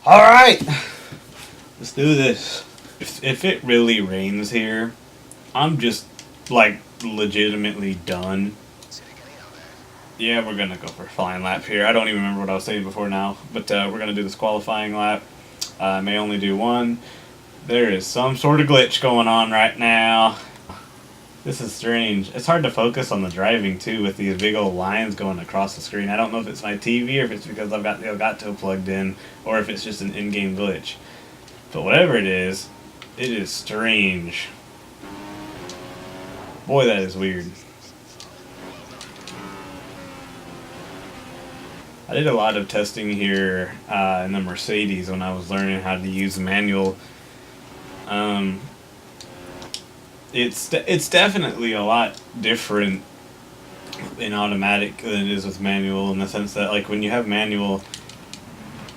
Alright, let's do this. If it really rains here, I'm just, like, legitimately done. Yeah, we're gonna go for a flying lap here. I don't even remember what I was saying before now, but we're gonna do this qualifying lap. I may only do one. There is some sort of glitch going on right now. This is strange. It's hard to focus on the driving too with these big old lines going across the screen. I don't know if it's my TV or if it's because I've got the Elgato plugged in or if it's just an in-game glitch. But whatever it is strange. Boy, that is weird. I did a lot of testing here in the Mercedes when I was learning how to use manual. It's definitely a lot different in automatic than it is with manual, in the sense that, like, when you have manual,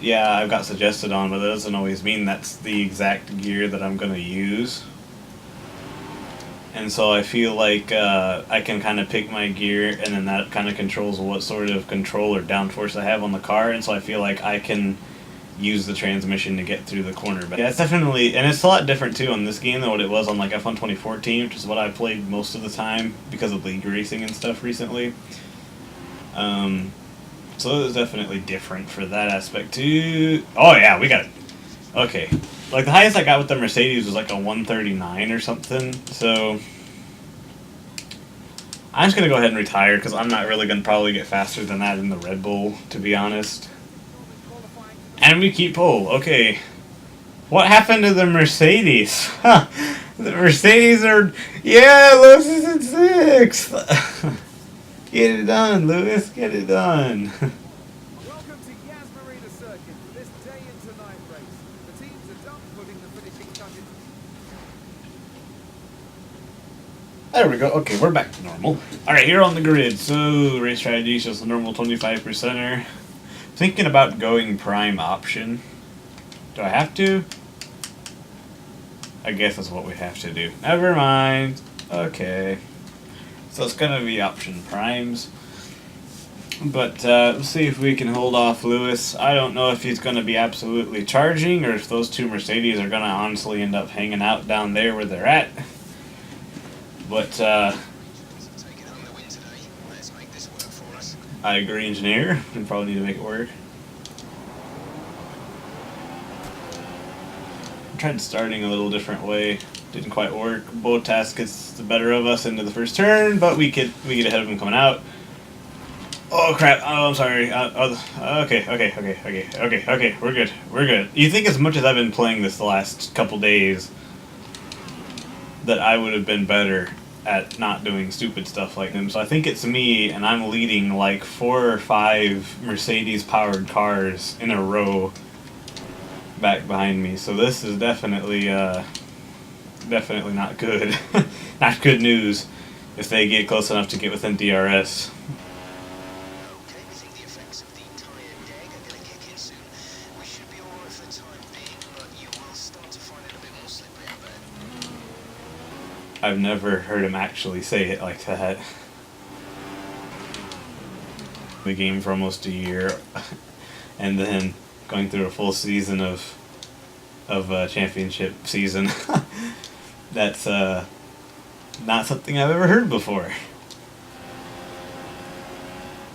yeah, I've got suggested on, but that doesn't always mean that's the exact gear that I'm going to use. And so I feel like I can kind of pick my gear, and then that kind of controls what sort of control or downforce I have on the car, and so I feel like I can use the transmission to get through the corner. But yeah, it's definitely, and it's a lot different too on this game than what it was on like F1 2014, which is what I played most of the time because of league racing and stuff recently. So it was definitely different for that aspect too. Oh yeah, we got it. Okay. Like, the highest I got with the Mercedes was like a 139 or something, so I'm just going to go ahead and retire because I'm not really going to probably get faster than that in the Red Bull, to be honest. And we keep pole. Okay. What happened to the Mercedes? Huh. The Mercedes are... Yeah, Lewis is in 6th. Get it done, Lewis. Get it done. There we go. Okay, we're back to normal. Alright, here on the grid. So, race strategy is just the normal 25%er. Thinking about going prime option. Do I have to? I guess that's what we have to do. Never mind. Okay. So it's going to be option primes. But let's see if we can hold off Lewis. I don't know if he's going to be absolutely charging or if those two Mercedes are going to honestly end up hanging out down there where they're at. But I agree, engineer. We probably need to make it work. I tried starting a little different way. Didn't quite work. Bottas gets the better of us into the first turn, but we get ahead of him coming out. Oh crap! Oh, I'm sorry. Okay. We're good. You think as much as I've been playing this the last couple days that I would have been better at not doing stupid stuff like him. So I think it's me, and I'm leading like 4 or 5 Mercedes-powered cars in a row back behind me. So this is definitely not good. Not good news if they get close enough to get within DRS. I've never heard him actually say it like that. The game for almost a year, and then going through a full season of championship season. That's not something I've ever heard before.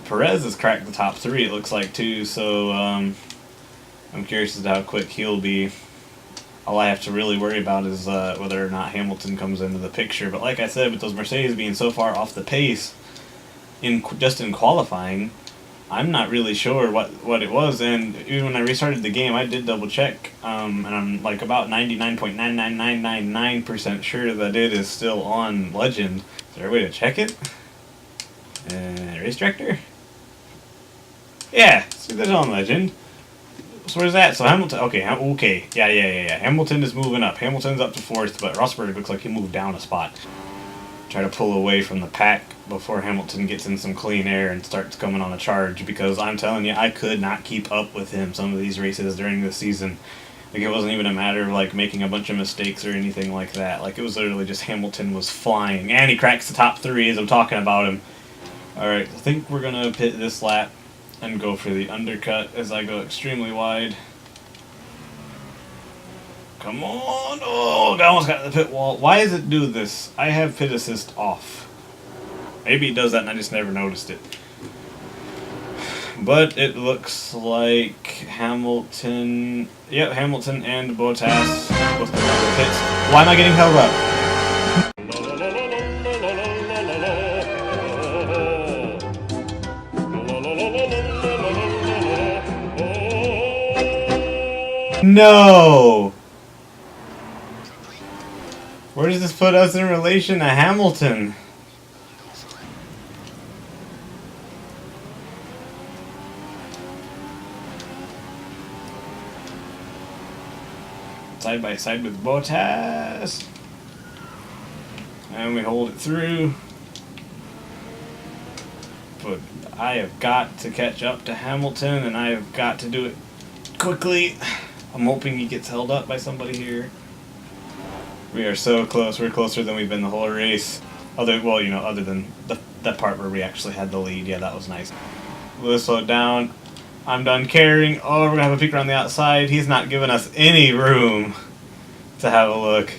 Perez has cracked the top 3, it looks like, too, so I'm curious as to how quick he'll be. All I have to really worry about is whether or not Hamilton comes into the picture. But like I said, with those Mercedes being so far off the pace, just in qualifying, I'm not really sure what it was. And even when I restarted the game, I did double check, and I'm like about 99.99999% sure that it is still on Legend. Is there a way to check it? Race director? Yeah, see, that's on Legend. So where's that? So Hamilton, okay, yeah. Hamilton is moving up. Hamilton's up to 4th, but Rosberg looks like he moved down a spot. Try to pull away from the pack before Hamilton gets in some clean air and starts coming on a charge, because I'm telling you, I could not keep up with him some of these races during the season. Like, it wasn't even a matter of, like, making a bunch of mistakes or anything like that. Like, it was literally just Hamilton was flying. And he cracks the top 3 as I'm talking about him. Alright, I think we're going to pit this lap and go for the undercut as I go extremely wide. Come on. Oh, I almost got the pit wall. Why does it do this? I have pit assist off. Maybe it does that and I just never noticed it. But it looks like Hamilton... Yep, Hamilton and Bottas both come out of the pits. Why am I getting held up? No! Where does this put us in relation to Hamilton? Side by side with Bottas. And we hold it through. But I have got to catch up to Hamilton, and I have got to do it quickly. I'm hoping he gets held up by somebody here. We are so close. We're closer than we've been the whole race. Other than that part where we actually had the lead. Yeah, that was nice. Lewis slowed down. I'm done carrying. Oh, we're going to have a peek around the outside. He's not giving us any room to have a look.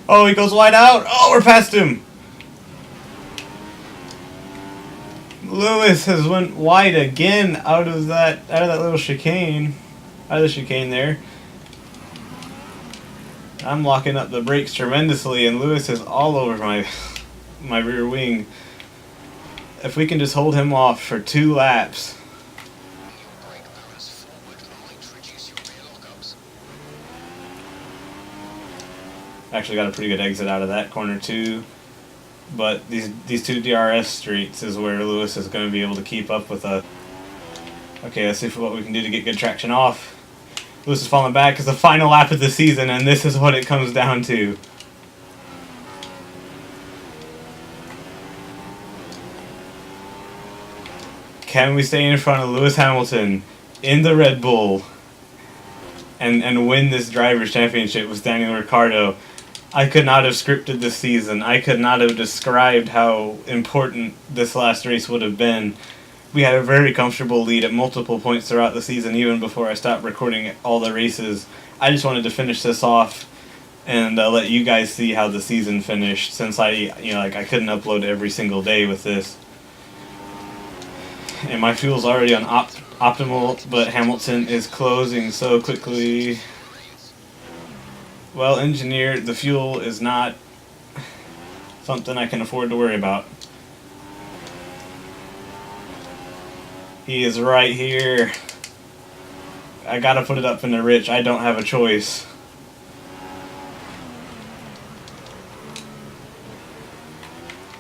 Oh, he goes wide out. Oh, we're past him. Lewis has went wide again out of that little chicane. Out of the chicane there. I'm locking up the brakes tremendously, and Lewis is all over my rear wing. If we can just hold him off for 2 laps. Actually got a pretty good exit out of that corner too. But these 2 DRS streets is where Lewis is going to be able to keep up with us. Okay, let's see what we can do to get good traction off. Lewis is falling back. It's the final lap of the season, and this is what it comes down to. Can we stay in front of Lewis Hamilton in the Red Bull and win this Drivers' Championship with Daniel Ricciardo? I could not have scripted this season. I could not have described how important this last race would have been. We had a very comfortable lead at multiple points throughout the season, even before I stopped recording all the races. I just wanted to finish this off and let you guys see how the season finished, since I couldn't upload every single day with this. And my fuel's already on optimal, but Hamilton is closing so quickly. Well, engineer, the fuel is not something I can afford to worry about. He is right here. I gotta put it up in the rich. I don't have a choice.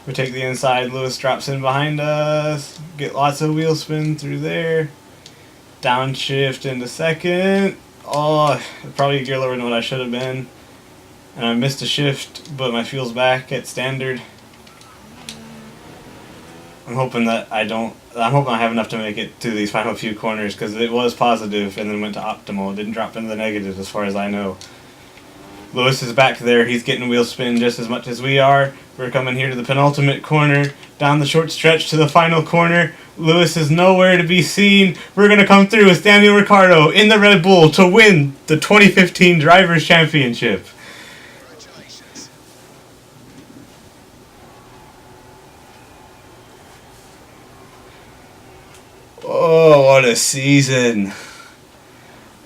We take the inside. Lewis drops in behind us. Get lots of wheel spin through there. Downshift into second. Oh, probably gear lower than what I should have been. And I missed a shift, but my fuel's back at standard. I'm hoping I have enough to make it to these final few corners, because it was positive and then went to optimal. It didn't drop into the negatives as far as I know. Lewis is back there. He's getting wheel spin just as much as we are. We're coming here to the penultimate corner, down the short stretch to the final corner. Lewis is nowhere to be seen. We're going to come through with Daniel Ricciardo in the Red Bull to win the 2015 Drivers' Championship. Oh, what a season.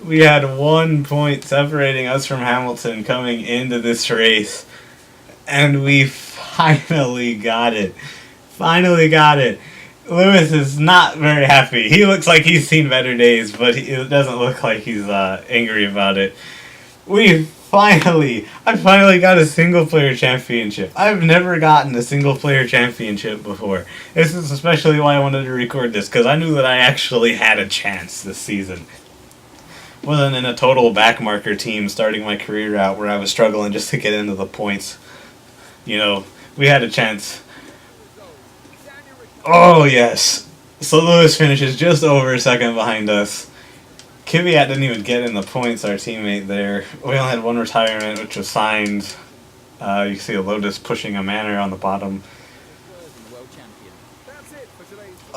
We had 1 point separating us from Hamilton coming into this race. And we finally got it. Finally got it. Lewis is not very happy. He looks like he's seen better days, but it doesn't look like he's angry about it. I finally got a single-player championship. I've never gotten a single-player championship before. This is especially why I wanted to record this, because I knew that I actually had a chance this season. Wasn't in a total backmarker team starting my career out where I was struggling just to get into the points. You know, we had a chance. Oh, yes. So Lewis finishes just over a second behind us. Kvyat didn't even get in the points, our teammate there. We only had 1 retirement, which was signed. You can see a Lotus pushing a Manor on the bottom.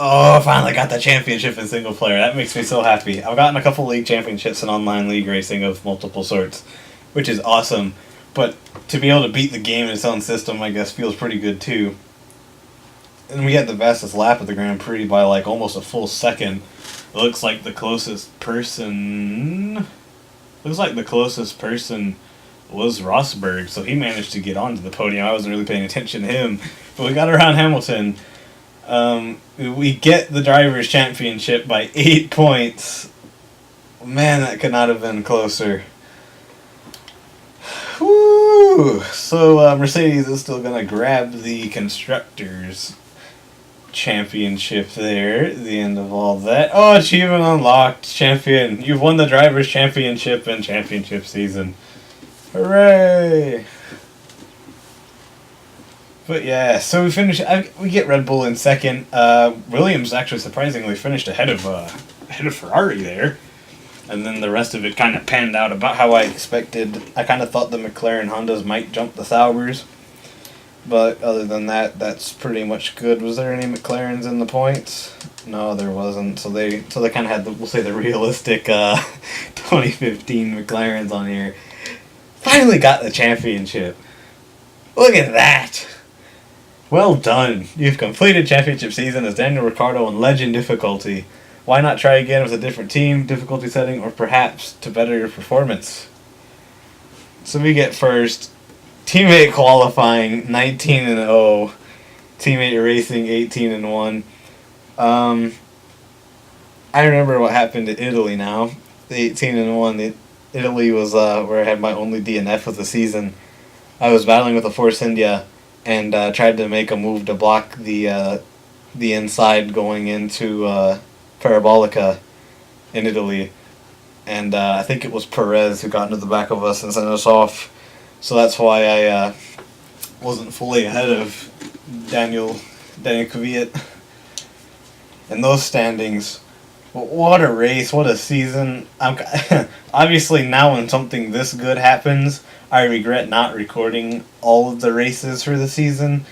Oh, I finally got the championship in single player. That makes me so happy. I've gotten a couple league championships in online league racing of multiple sorts, which is awesome. But to be able to beat the game in its own system, I guess, feels pretty good too. And we had the fastest lap of the Grand Prix by like almost a full second. It looks like the closest person. Looks like the closest person was Rosberg, so he managed to get onto the podium. I wasn't really paying attention to him, but we got around Hamilton. We get the Drivers' Championship by 8 points. Man, that could not have been closer. Woo! So Mercedes is still gonna grab the Constructors' Championship there at the end of all that. Oh, achievement unlocked, champion. You've won the Drivers' Championship in championship season. Hooray! But yeah, so we finish. We get Red Bull in second. Williams actually surprisingly finished ahead of Ferrari there, and then the rest of it kind of panned out about how I expected. I kind of thought the McLaren Hondas might jump the Saubers, but other than that, that's pretty much good. Was there any McLarens in the points? No, there wasn't. So they kind of had the, we'll say, the realistic 2015 McLarens on here. Finally got the championship. Look at that. Well done. You've completed championship season as Daniel Ricciardo on Legend difficulty. Why not try again with a different team, difficulty setting, or perhaps to better your performance? So we get first. Teammate qualifying 19-0. Teammate racing 18-1. I remember what happened to Italy now. The 18-1. Italy was where I had my only DNF of the season. I was battling with a Force India and tried to make a move to block the inside going into Parabolica in Italy. And I think it was Perez who got into the back of us and sent us off. So that's why I wasn't fully ahead of Daniel Kvyat in those standings. What a race, what a season. Obviously now when something this good happens, I regret not recording all of the races for the season.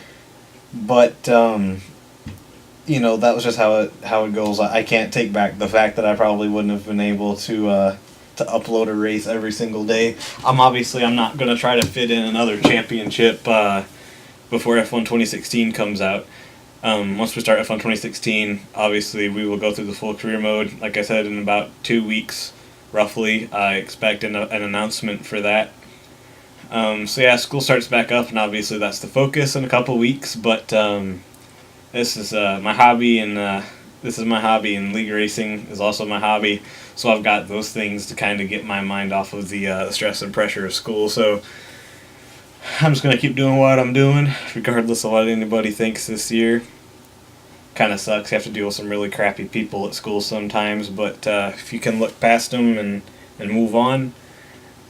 But, you know, that was just how it goes. I can't take back the fact that I probably wouldn't have been able to upload a race every single day. I'm not going to try to fit in another championship before F1 2016 comes out. Once we start F1 2016, obviously we will go through the full career mode. Like I said, in about 2 weeks, roughly, I expect an announcement for that. So yeah, school starts back up, and obviously that's the focus in a couple weeks. But this is my hobby, and league racing is also my hobby. So I've got those things to kind of get my mind off of the stress and pressure of school. So I'm just gonna keep doing what I'm doing, regardless of what anybody thinks this year. Kind of sucks. You have to deal with some really crappy people at school sometimes, but if you can look past them and move on,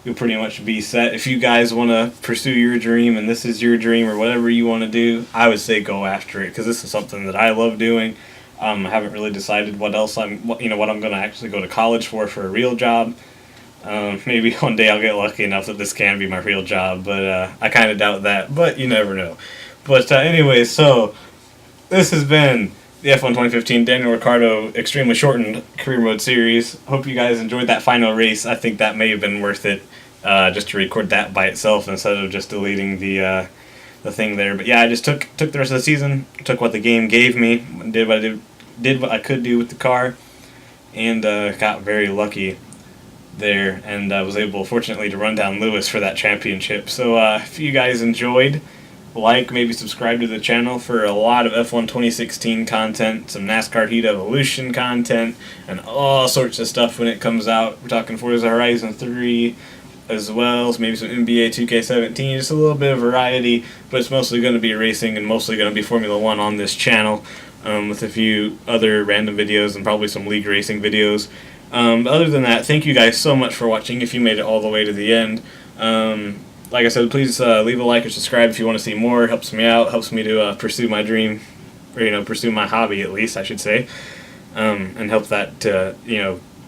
you'll pretty much be set. If you guys want to pursue your dream and this is your dream or whatever you want to do, I would say go after it, because this is something that I love doing. I haven't really decided what I'm going to actually go to college for a real job. Maybe one day I'll get lucky enough that this can be my real job, but I kind of doubt that, but you never know. But anyway, so this has been the F1 2015 Daniel Ricciardo extremely shortened career mode series. Hope you guys enjoyed that final race. I think that may have been worth it, just to record that by itself instead of just deleting the thing there. But yeah, I just took the rest of the season, took what the game gave me, did what I could do with the car, and got very lucky there, and was able, fortunately, to run down Lewis for that championship. So if you guys enjoyed, maybe subscribe to the channel for a lot of F1 2016 content, some NASCAR Heat Evolution content, and all sorts of stuff when it comes out. We're talking Forza Horizon 3 as well, so maybe some NBA 2K17, just a little bit of variety, but it's mostly going to be racing and mostly going to be Formula 1 on this channel, with a few other random videos and probably some league racing videos. But other than that, thank you guys so much for watching if you made it all the way to the end. Like I said, please leave a like or subscribe if you want to see more. It helps me out, helps me to pursue my dream, or pursue my hobby at least, I should say, and help that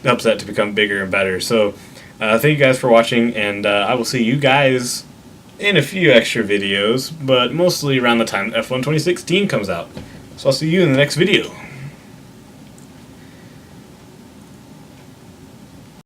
helps that to become bigger and better. So thank you guys for watching, and I will see you guys in a few extra videos, but mostly around the time F1 2016 comes out. So I'll see you in the next video.